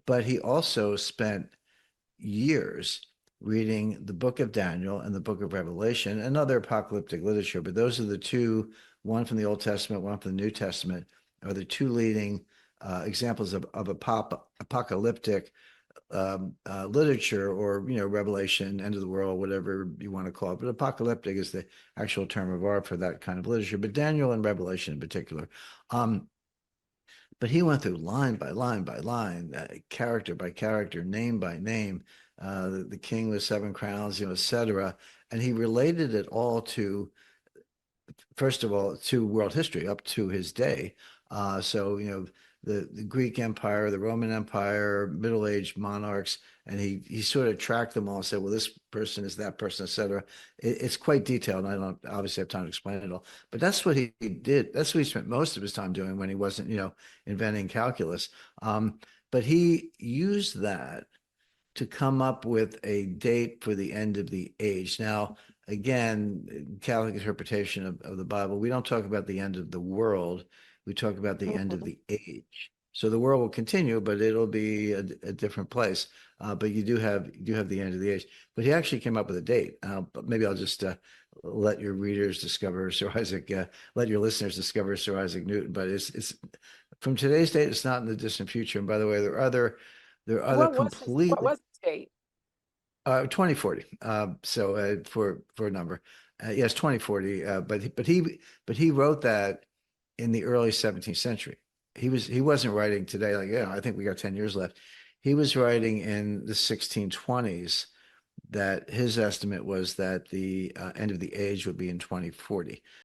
but he also spent years reading the book of Daniel and the book of Revelation and other apocalyptic literature. But those are the two, one from the Old Testament, one from the New Testament, are the two leading examples of apocalyptic literature, or Revelation, end of the world, whatever you want to call it. But apocalyptic is the actual term of art for that kind of literature. But Daniel and Revelation in particular. But he went through line by line by line, character by character, name by name, the king with seven crowns, etc. And he related it all to, first of all, to world history up to his day. So, the Greek Empire, the Roman Empire, Middle Age monarchs, and he sort of tracked them all and said, well, this person is that person, etc. It's quite detailed, and I don't obviously have time to explain it all. But that's what he did. That's what he spent most of his time doing when he wasn't, inventing calculus. But he used that to come up with a date for the end of the age. Now, again, Catholic interpretation of the Bible, we don't talk about the end of the world. We talk about the end of Mhm. the age. So the world will continue, but it'll be a different place. But you do have the end of the age. But he actually came up with a date. But maybe I'll just let your readers discover Sir Isaac. Let your listeners discover Sir Isaac Newton. But it's from today's date. It's not in the distant future. And by the way, there are other What completely was the date? 2040. So for a number, yes, 2040. But he wrote that in the early 17th century. He wasn't writing today like, yeah, I think we got 10 years left. He was writing in the 1620s that his estimate was that the end of the age would be in 2040.